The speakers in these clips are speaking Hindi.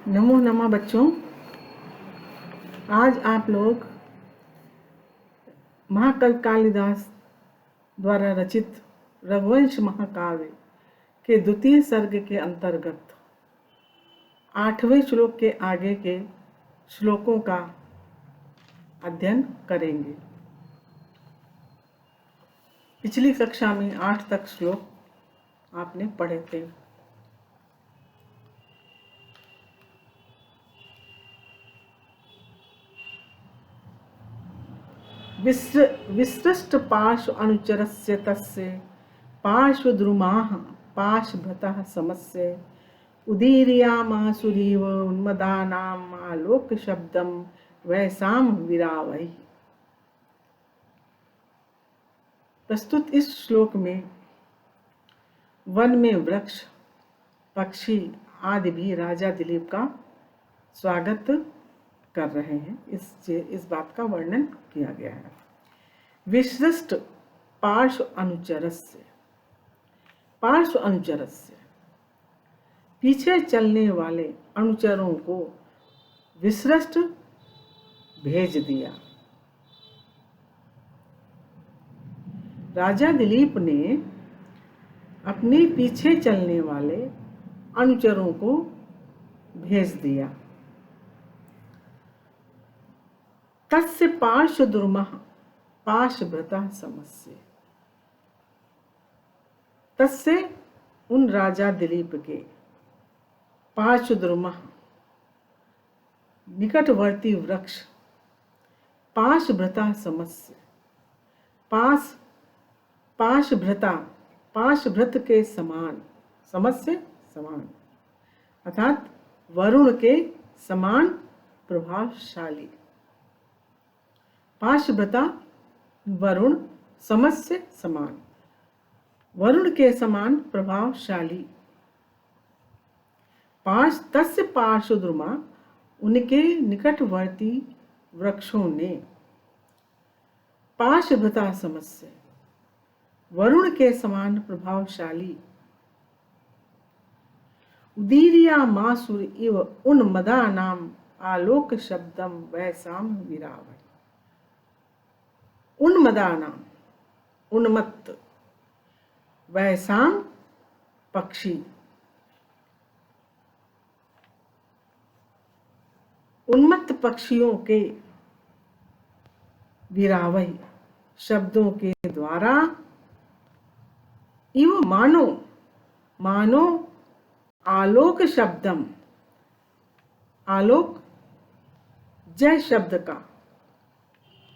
नमो नमः बच्चों। आज आप लोग महाकवि कालिदास द्वारा रचित रघुवंश महाकाव्य के द्वितीय सर्ग के अंतर्गत 8वें श्लोक के आगे के श्लोकों का अध्ययन करेंगे। पिछली कक्षा में 8 तक श्लोक आपने पढ़े थे। विसृष्ट पार्श्व अनुचरस्य तस्य पार्श्वद्रुमाः पाशभृतः समस्य उदीरयामासुरीव उन्मदानाम् आलोकशब्दं वैसाम विरावैः। प्रस्तुत इस श्लोक में वन में वृक्ष, पक्षी आदि भी राजा दिलीप का स्वागत कर रहे हैं। इस बात का वर्णन किया गया है। विशिष्ट पार्श्व अनुचरस्य, पार्श्व अनुचरस्य पीछे चलने वाले अनुचरों को विशिष्ट भेज दिया। राजा दिलीप ने अपने पीछे चलने वाले अनुचरों को भेज दिया। तस्य पार्श्वद्रुमः पाशभृतः समस्य, तस्य उन राजा दिलीप के पार्श्वद्रुमः निकटवर्ती वृक्ष, पाशभृतः समस्य पाशभृता पाशभृत के समान, समस्य समान अर्थात वरुण के समान प्रभावशाली। पाशभृता वरुण, समस्य समान, वरुण के समान प्रभावशाली। तस्य पार्श्वद्रुमा उनके निकटवर्ती वृक्षों ने पाशभृता समस्य वरुण के समान प्रभावशाली उदीरयामासुर इव उन्मदानाम् आलोक शब्दम वैसाम विरावै। उन्मदानाम उन्मत्त, वैसाम पक्षी, उन्मत्त पक्षियों के विरावै शब्दों के द्वारा इव मानो आलोक शब्दम, आलोक जय शब्द का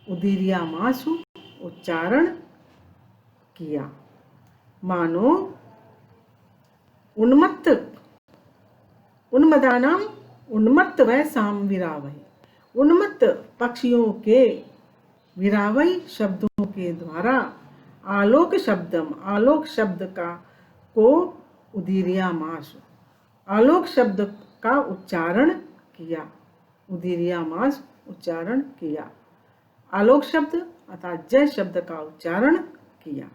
उदीरयामासु उच्चारण किया। मानो उन्मत्त उन्मदानाम उन्मत्त वैसाम विरावै, उन्मत्त पक्षियों के विरावै शब्दों के द्वारा आलोक शब्दम, आलोक शब्द का को उदीरयामासु, आलोक शब्द का उच्चारण किया, उदीरयामास उच्चारण किया, आलोक शब्द अर्थात जय शब्द का उच्चारण किया।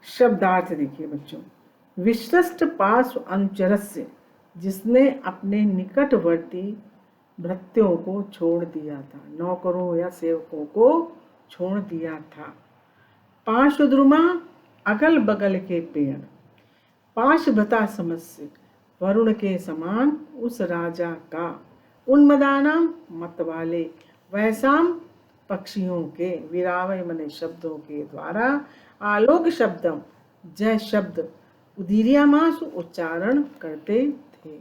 शब्दार्थ देखिए बच्चों। विशिष्ट पार्श्व अनुचरस्य, जिसने अपने निकटवर्ती भृत्यों को छोड़ दिया था, नौकरों या सेवकों को छोड़ दिया था। पार्श्वद्रुमा अगल बगल के पेड़, पाशभृता समस्य वरुण के समान उस राजा का, उन्मदानाम मत वाले, वैसाम पक्षियों के, विरावय मने शब्दों के द्वारा, आलोक शब्दम जय शब्द उदीरयामास उच्चारण करते थे।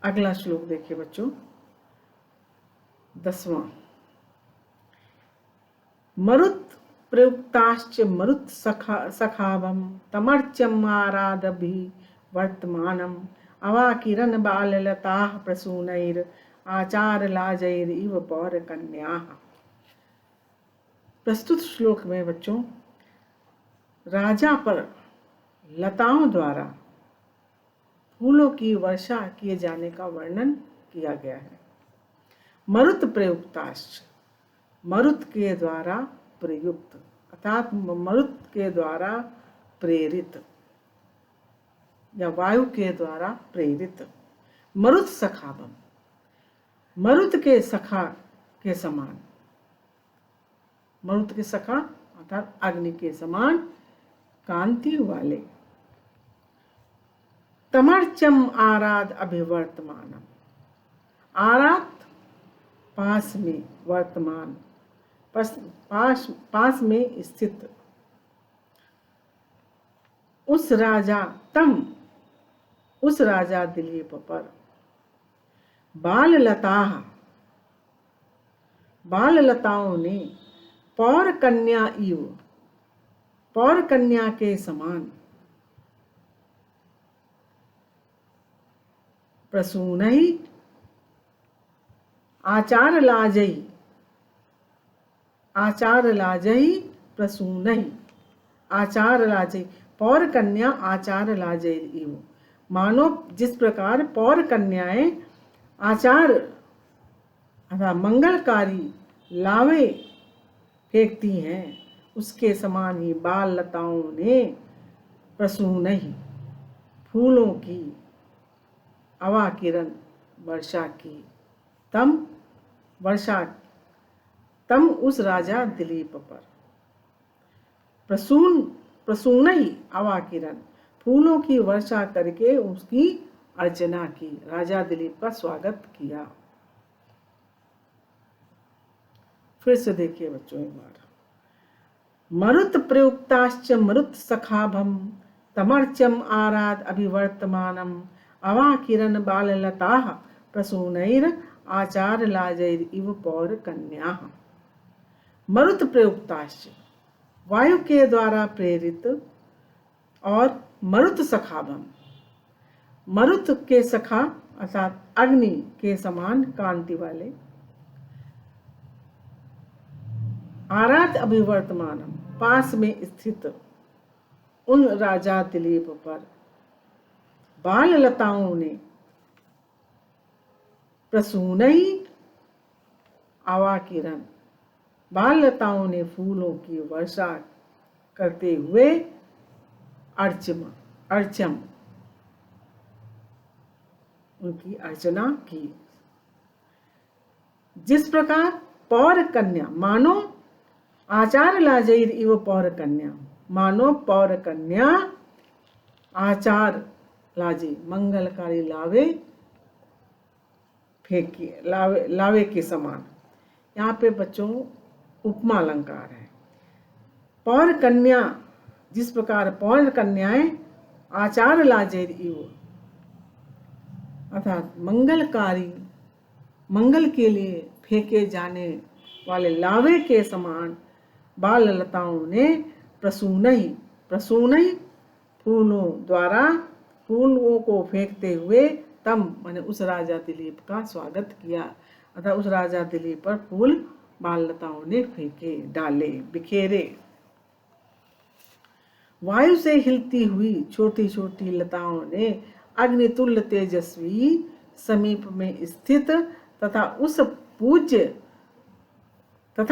अगला श्लोक देखिए बच्चों, 10वां। मरुत् प्रयुक्ताश्च मरुत् सखावं तमर्च्यम् आरादभि वर्तमानम अवाकिरन बाललताः प्रसूनैर आचार लाजैर इव पौर कन्याः। प्रस्तुत श्लोक में बच्चों राजा पर लताओं द्वारा फूलों की वर्षा किए जाने का वर्णन किया गया है। मरुत प्रयुक्ताश्च, मरुत के द्वारा प्रयुक्त अर्थात मरुत के द्वारा प्रेरित या वायु के द्वारा प्रेरित। मरुत सखाभम, मरुत के सखा के समान, मरुत के सखा अर्थात अग्नि के समान कांति वाले। तमर्चम आराध अभिवर्तमानम, आराध पास में, वर्तमान पास में स्थित। उस राजा दिलीप पर बाल लताओं ने पौर कन्या इव, पौर कन्या के समान प्रसूनहि आचार लाजई, आचार लाजई प्रसूनहि, आचार लाजई पौर कन्या आचार लाजई इव, मानो जिस प्रकार पौर कन्याएं आचार अर्थात मंगलकारी लावे फेंकती हैं, उसके समान ही बाल लताओं ने प्रसूनहि फूलों की अवाकिरण वर्षा की, तम उस राजा दिलीप पर। प्रसूनहि अवाकिरण फूलों की वर्षा करके उसकी अर्चना की, राजा दिलीप का स्वागत किया। फिर से देखिए बच्चों एक बार। मरुत प्रयुक्ताश्च मरुत सखाभम तमर्चम आराध अभिवर्तमानम अवाकिरण बाललताः प्रसूनैर आचार लाजैर इव पौर कन्याः। मरुत प्रयुक्ताश्च वायु के द्वारा प्रेरित और मरुत सखाभम, मरुत के सखा अर्थात अग्नि के समान कांति वाले। आराध अभिवर्तमानम पास में स्थित उन राजा दिलीप पर बाल लताओं ने प्रसूनहि अवाकिरण, बाल लताओं ने फूलों की वर्षा करते हुए अर्चम उनकी अर्चना की। जिस प्रकार पौर कन्या मानो आचार लाजैर इव पौर कन्या, मानो पौर कन्या आचार लाजे मंगलकारी लावे फेंकी, लावे के समान। यहाँ पे बच्चों उपमा अलंकार है। पौर कन्या जिस प्रकार पौर कन्याएं आचार लाजेर इव अर्थात मंगलकारी, मंगल के लिए फेंके जाने वाले लावे के समान बाल लताओं ने प्रसूनहि फूलों द्वारा फूलों को फेंकते हुए तम माने उस राजा दिलीप का स्वागत किया, अर्थात उस राजा दिलीप पर फूल बाल लताओं ने फेंके, डाले, बिखेरे। वायु से हिलती हुई छोटी छोटी लताओं ने अग्नितुल्य तेजस्वी समीप में स्थित तथा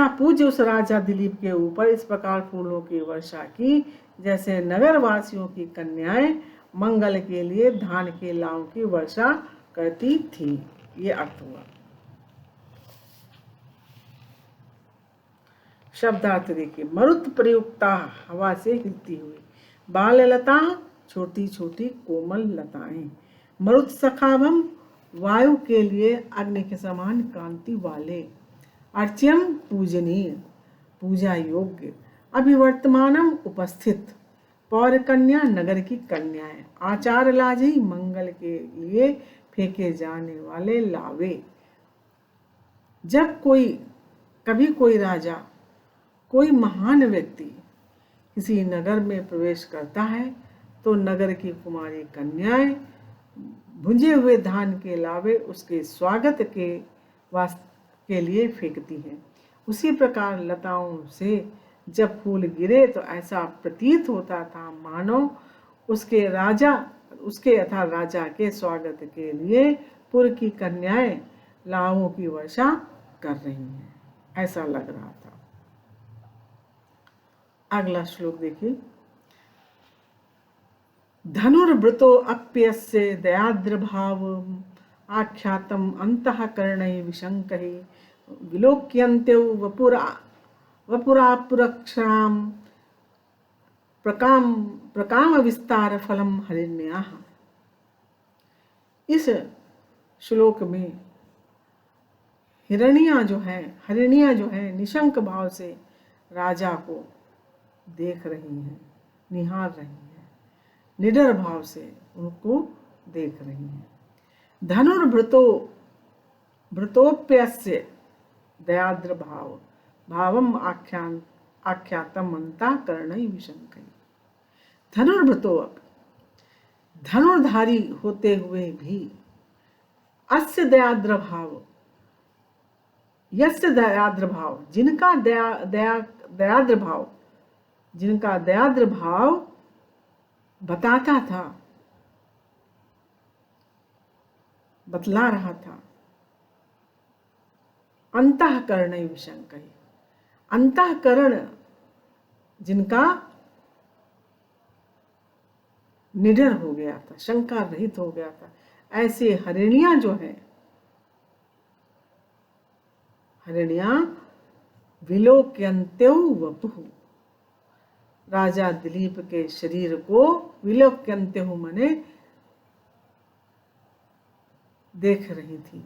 पूज्य उस राजा दिलीप के ऊपर इस प्रकार फूलों की वर्षा की जैसे नगरवासियों की कन्याएं मंगल के लिए धान के लावों की वर्षा करती थी। ये अर्थ हुआ। शब्दार्थ देखिए। मरुत प्रयुक्ता हवा से हिलती हुई, बाल लता छोटी छोटी कोमल लताएं, मरुत सखाभम वायु के लिए अग्नि के समान कांति वाले, अर्च्यम पूजनीय पूजा योग्य, अभिवर्तमानम उपस्थित, पौर कन्या नगर की कन्याएं, आचार लाजी मंगल के लिए फेंके जाने वाले लावे। जब कभी कोई राजा, कोई महान व्यक्ति किसी नगर में प्रवेश करता है तो नगर की कुमारी कन्याएं भुंजे हुए धान के लावे उसके स्वागत के लिए फेंकती हैं। उसी प्रकार लताओं से जब फूल गिरे तो ऐसा प्रतीत होता था मानो उसके अर्थात राजा के स्वागत के लिए पुर की कन्याएं लावों की वर्षा कर रही हैं, ऐसा लग रहा था। अगला श्लोक देखिए। धनुर्वृतो अप्यस्य दयाद्र भाव आख्यातम अंतःकरणै विशंकै विलोक्यन्ते वपुरापुरक्षराम प्रकाम विस्तार फलम हरिण्याः। इस श्लोक में हरिणियां जो है निशंक भाव से राजा को देख रही हैं, निहार रही हैं, निडर भाव से उनको देख रही हैं। धनुर्भृतोप्यस्य दयाद्र भावम आख्यातम अंतःकरणै विशंकै। धनुर्धारी होते हुए भी अस्य दयाद्र भाव जिनका दयाद्र भाव बताता था, बतला रहा था, अंतःकरणै विशंकै, अंतःकरण जिनका निडर हो गया था, शंका रहित हो गया था, ऐसे हरिणियां जो है, हरिणियां विलोक्यन्ते वपुः, राजा दिलीप के शरीर को विलोक्यन्ते माने देख रही थी,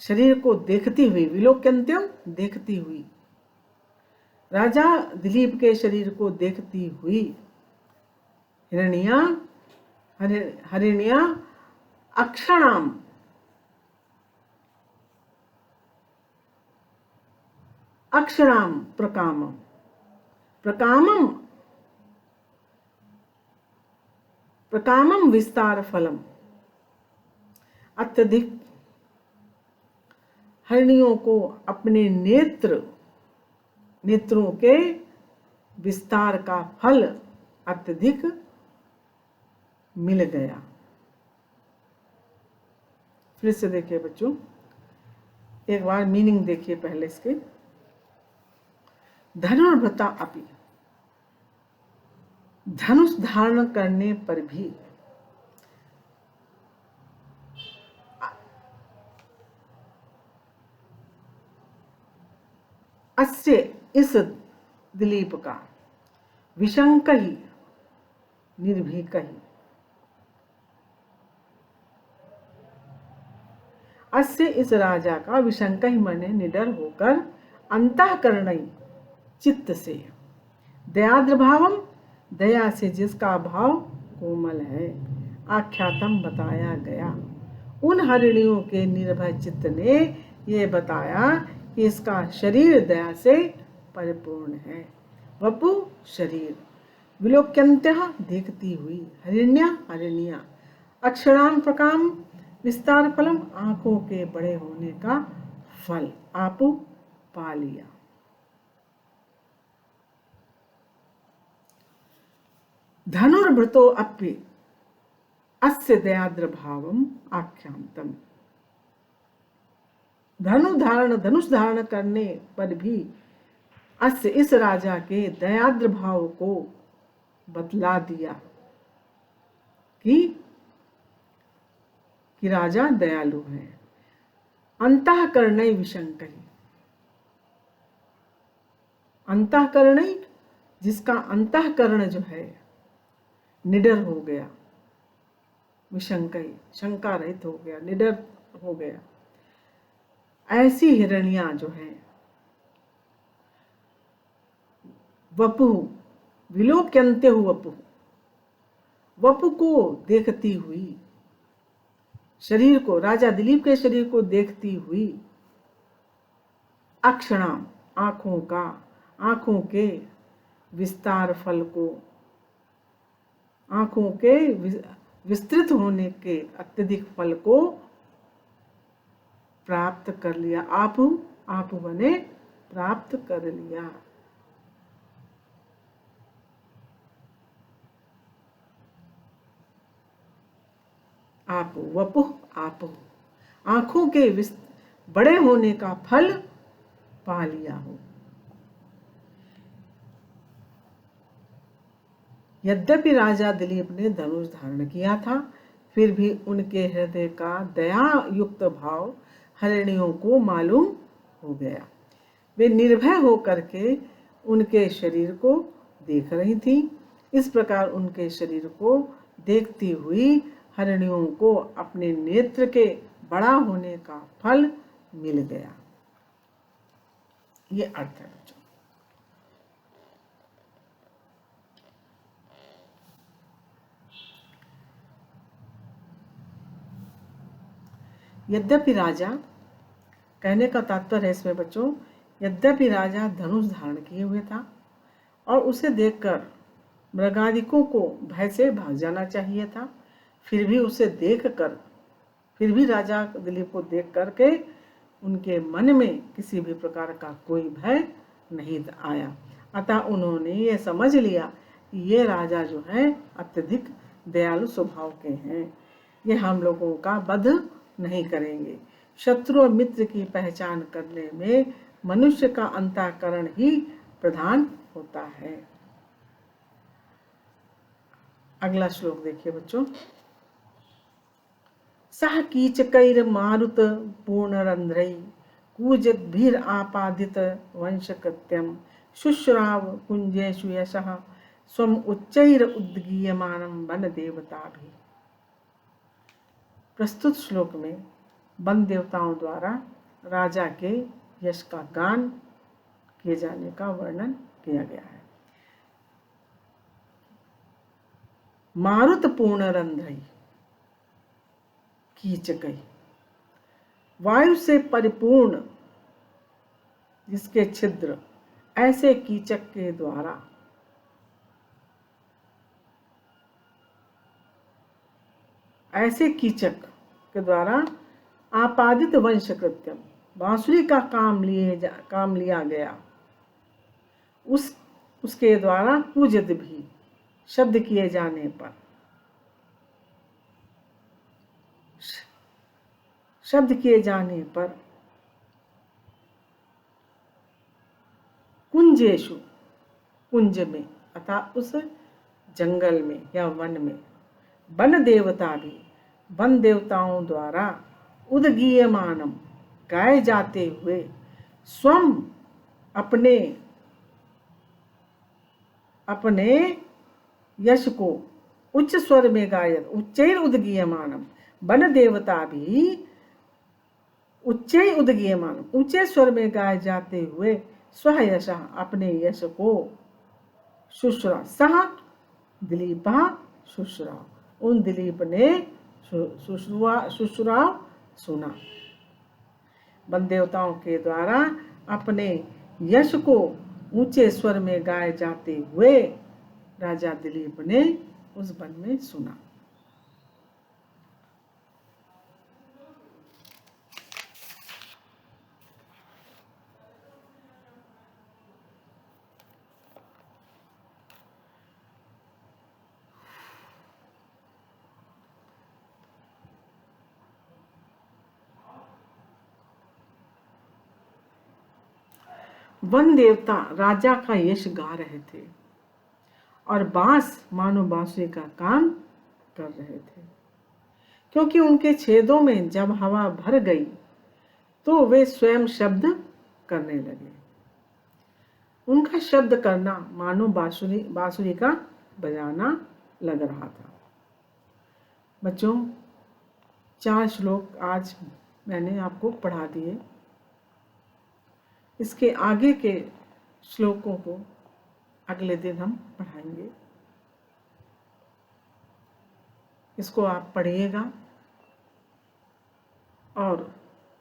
शरीर को देखती हुई, विलोक्यन्ते देखती हुई, राजा दिलीप के शरीर को देखती हुई हरिणियां अक्षराम प्रकामम विस्तार फलम। अत्यधिक हरिणियों को अपने नेत्रों के विस्तार का फल अत्यधिक मिल गया। फिर से देखिए बच्चों, एक बार मीनिंग देखिए पहले इसके। धनुर्भृता अपि, धनुष धारण करने पर भी अस्य इस दिलीप का, विशंक ही निर्भीक ही, अस्य इस राजा का, विशंक ही माने निडर होकर, अंतःकरणै चित्त से, दयाद्र भावम दया से जिसका भाव कोमल है, आख्यातम बताया गया। उन हरिणियों के निर्भय चित्त ने ये बताया कि इसका शरीर दया से परिपूर्ण है। वपु शरीर, विलोक्यन्त्यः देखती हुई, हरिण्या अक्षराम प्रकाम विस्तार फलम आंखों के बड़े होने का फल, आपु पा लिया। धनुर्भृतो अपि अस्य दयाद्र भावम आख्यांतम। धनुष धारण करने पर भी अस्य इस राजा के दयाद्र भाव को बतला दिया कि राजा दयालु है। अंतःकरणै विशंकै, अंतःकरणै जिसका अंतःकरण जो है निडर हो गया, विशंकै शंका रहित हो गया, निडर हो गया, ऐसी हिरणियां जो है, वपु विलोक्यन्ते वपु, वपु को देखती हुई, शरीर को, राजा दिलीप के शरीर को देखती हुई, अक्षणाम आंखों के, विस्तार फल को, आंखों के विस्तृत होने के अत्यधिक फल को प्राप्त कर लिया। आप बने प्राप्त कर लिया। आप वपुः आप, आंखों के बड़े होने का फल पा लिया हो। यद्यपि राजा दिलीप ने धनुष धारण किया था, फिर भी उनके हृदय का दया युक्त भाव हरिणियों को मालूम हो गया। वे निर्भय होकर के उनके शरीर को देख रही थी। इस प्रकार उनके शरीर को देखती हुई हरिणियों को अपने नेत्र के बड़ा होने का फल मिल गया। ये अर्थ है बच्चों। यद्यपि राजा, कहने का तात्पर्य है इसमें बच्चों, यद्यपि राजा धनुष धारण किए हुए था और उसे देखकर मृगादिकों को भय से भाग जाना चाहिए था, फिर भी राजा दिलीप को देख करके उनके मन में किसी भी प्रकार का कोई भय नहीं आया। अतः उन्होंने ये समझ लिया कि ये राजा जो है अत्यधिक दयालु स्वभाव के हैं, ये हम लोगों का वध नहीं करेंगे। शत्रु और मित्र की पहचान करने में मनुष्य का अंतःकरण ही प्रधान होता है। अगला श्लोक देखिए बच्चों। सह कीचकैर मारुत पूर्णरंध्रै कूजद्भिर आपादित वंशकृत्यम शुश्राव कुंजेषु यशः स्वम उच्चैर उद्गीयमानं वन देवताभिः। प्रस्तुत श्लोक में वन देवताओं द्वारा राजा के यश का गान किए जाने का वर्णन किया गया है। मारुत पूर्णरंध्रै कीचकै, वायु से परिपूर्ण जिसके छिद्र, ऐसे कीचक के द्वारा आपादित वंश कृत्यम, बांसुरी का काम लिया गया, उसके द्वारा पूजित भी, शब्द किए जाने पर कुंजेषु, कुंज में अर्थात उस जंगल में या वन में, वन देवता भी, वन देवताओं द्वारा उद्गीयमानम, गाए जाते हुए, स्वम अपने यश को उच्च स्वर में गायत, उच्चैर उद्गीयमानम, वन देवता भी उच्चैर उद्गीयमानम, ऊंचे स्वर में गाए जाते हुए, स्व यश, अपने यश को, शुश्रा सह दिलीपः शुश्रा, उन दिलीप ने शुश्राव सुना। वन देवताओं के द्वारा अपने यश को ऊंचे स्वर में गाए जाते हुए राजा दिलीप ने उस वन में सुना। वन देवता राजा का यश गा रहे थे और बांस मानो बांसुरी का काम कर रहे थे, क्योंकि उनके छेदों में जब हवा भर गई तो वे स्वयं शब्द करने लगे। उनका शब्द करना मानो बांसुरी का बजाना लग रहा था। बच्चों, 4 श्लोक आज मैंने आपको पढ़ा दिए। इसके आगे के श्लोकों को अगले दिन हम पढ़ाएंगे। इसको आप पढ़िएगा और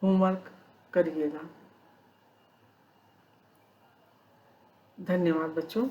होमवर्क करिएगा। धन्यवाद बच्चों।